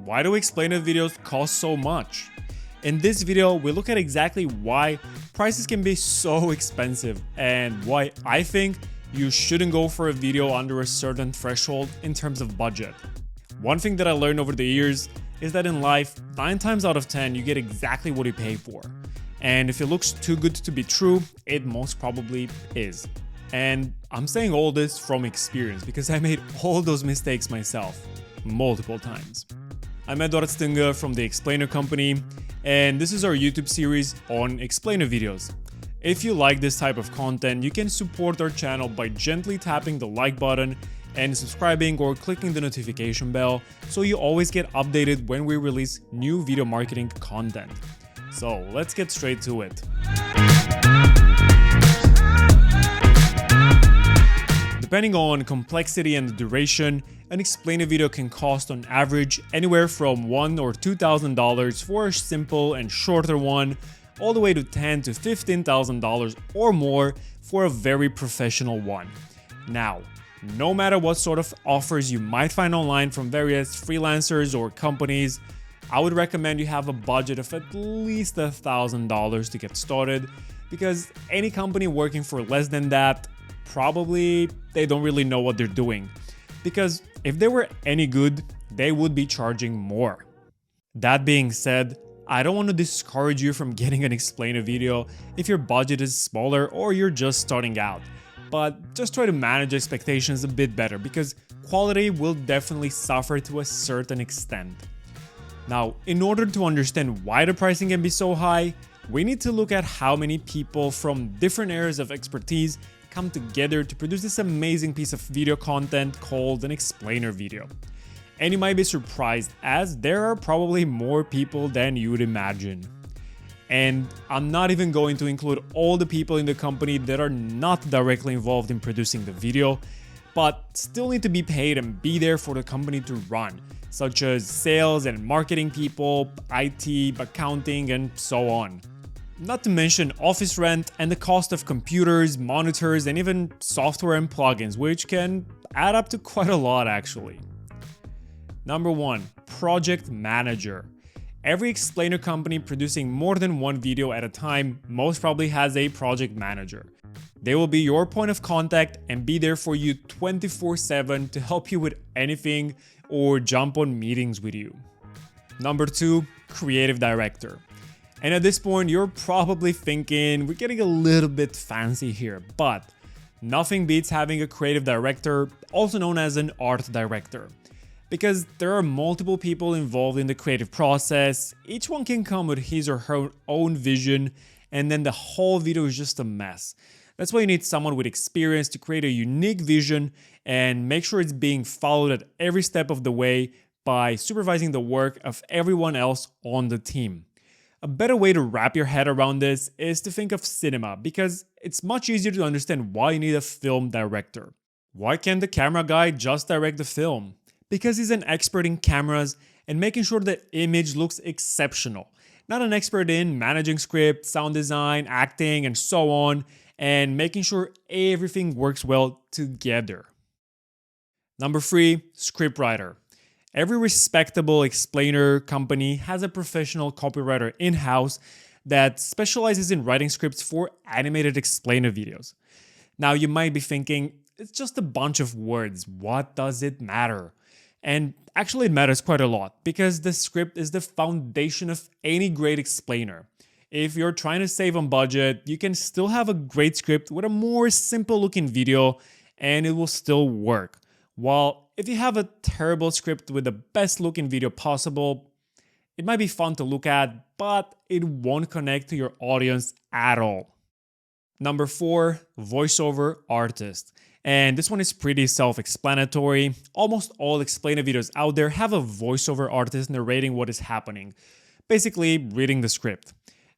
why do explainer videos cost so much? In this video, we look at exactly why prices can be so expensive and why I think you shouldn't go for a video under a certain threshold in terms of budget. One thing that I learned over the years is that in life, 9 times out of 10, you get exactly what you pay for. And if it looks too good to be true, it most probably is. And I'm saying all this from experience because I made all those mistakes myself, multiple times. I'm Edward Stinga from the Explainer Company, and this is our YouTube series on explainer videos. If you like this type of content, you can support our channel by gently tapping the like button and subscribing or clicking the notification bell so you always get updated when we release new video marketing content. So let's get straight to it. Depending on complexity and the duration, an explainer video can cost on average anywhere from $1,000 or $2,000 for a simple and shorter one, all the way to $10,000 to $15,000 or more for a very professional one. Now, no matter what sort of offers you might find online from various freelancers or companies, I would recommend you have a budget of at least $1,000 to get started, because any company working for less than that, probably they don't really know what they're doing. Because if they were any good, they would be charging more. That being said, I don't want to discourage you from getting an explainer video if your budget is smaller or you're just starting out. But just try to manage expectations a bit better, because quality will definitely suffer to a certain extent. Now, in order to understand why the pricing can be so high, we need to look at how many people from different areas of expertise come together to produce this amazing piece of video content called an explainer video. And you might be surprised, as there are probably more people than you would imagine. And I'm not even going to include all the people in the company that are not directly involved in producing the video, but still need to be paid and be there for the company to run, such as sales and marketing people, IT, accounting, and so on. Not to mention office rent and the cost of computers, monitors, and even software and plugins, which can add up to quite a lot actually. Number 1. Project Manager. Every explainer company producing more than one video at a time most probably has a project manager. They will be your point of contact and be there for you 24/7 to help you with anything or jump on meetings with you. Number 2. Creative Director. And at this point, you're probably thinking, we're getting a little bit fancy here, but nothing beats having a creative director, also known as an art director. Because there are multiple people involved in the creative process, each one can come with his or her own vision, and then the whole video is just a mess. That's why you need someone with experience to create a unique vision and make sure it's being followed at every step of the way by supervising the work of everyone else on the team. A better way to wrap your head around this is to think of cinema, because it's much easier to understand why you need a film director. Why can't the camera guy just direct the film? Because he's an expert in cameras and making sure the image looks exceptional. Not an expert in managing script, sound design, acting, and so on, and making sure everything works well together. Number 3, scriptwriter. Every respectable explainer company has a professional copywriter in-house that specializes in writing scripts for animated explainer videos. Now you might be thinking, it's just a bunch of words, what does it matter? And actually it matters quite a lot, because the script is the foundation of any great explainer. If you're trying to save on budget, you can still have a great script with a more simple looking video and it will still work. While if you have a terrible script with the best looking video possible, it might be fun to look at, but it won't connect to your audience at all. Number 4, voiceover artist. And this one is pretty self-explanatory. Almost all explainer videos out there have a voiceover artist narrating what is happening, basically reading the script.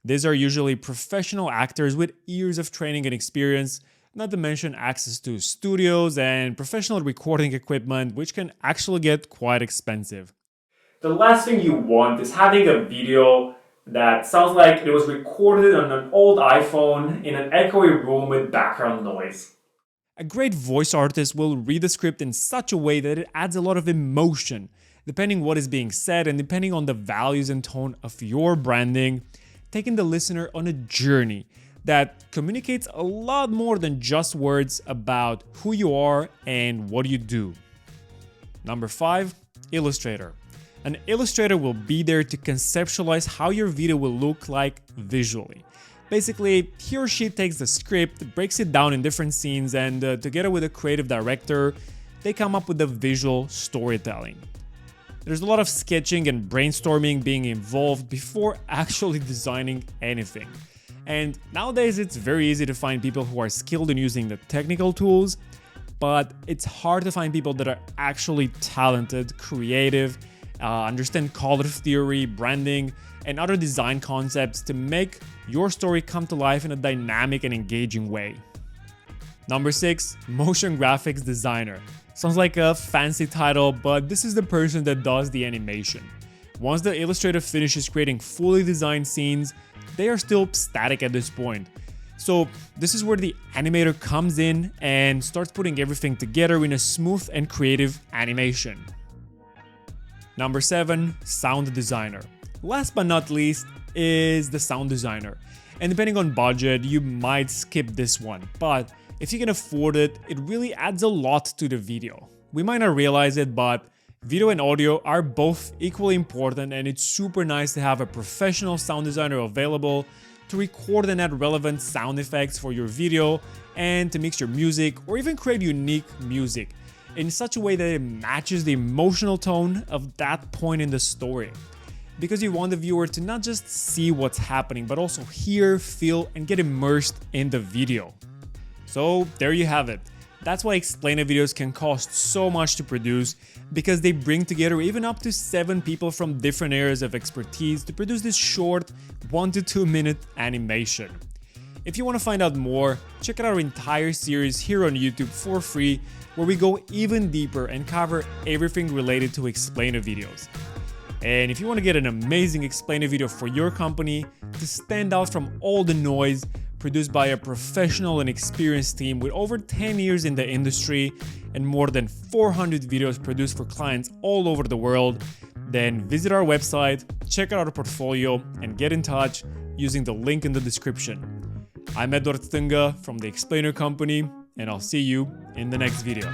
These are usually professional actors with years of training and experience, not to mention access to studios and professional recording equipment, which can actually get quite expensive. The last thing you want is having a video that sounds like it was recorded on an old iPhone in an echoey room with background noise. A great voice artist will read the script in such a way that it adds a lot of emotion. depending what is being said and depending on the values and tone of your branding, taking the listener on a journey that communicates a lot more than just words about who you are and what you do. Number 5, Illustrator. An illustrator will be there to conceptualize how your video will look like visually. Basically, he or she takes the script, breaks it down in different scenes, and together with a creative director, they come up with the visual storytelling. There's a lot of sketching and brainstorming being involved before actually designing anything. And nowadays it's very easy to find people who are skilled in using the technical tools, but it's hard to find people that are actually talented, creative, understand color theory, branding, and other design concepts to make your story come to life in a dynamic and engaging way. Number 6, motion graphics designer. Sounds like a fancy title, but this is the person that does the animation. Once the illustrator finishes creating fully designed scenes, they are still static at this point. So this is where the animator comes in and starts putting everything together in a smooth and creative animation. Number 7, sound designer. Last but not least is the sound designer. And depending on budget, you might skip this one, but if you can afford it, it really adds a lot to the video. We might not realize it, but video and audio are both equally important, and it's super nice to have a professional sound designer available to record and add relevant sound effects for your video and to mix your music or even create unique music in such a way that it matches the emotional tone of that point in the story. Because you want the viewer to not just see what's happening, but also hear, feel, and get immersed in the video. So there you have it. That's why explainer videos can cost so much to produce, because they bring together even up to 7 people from different areas of expertise to produce this short 1 to 2 minute animation. If you want to find out more, check out our entire series here on YouTube for free, where we go even deeper and cover everything related to explainer videos. And if you want to get an amazing explainer video for your company to stand out from all the noise, produced by a professional and experienced team with over 10 years in the industry and more than 400 videos produced for clients all over the world, then visit our website, check out our portfolio, and get in touch using the link in the description. I'm Edward Tunga from the Explainer Company, and I'll see you in the next video.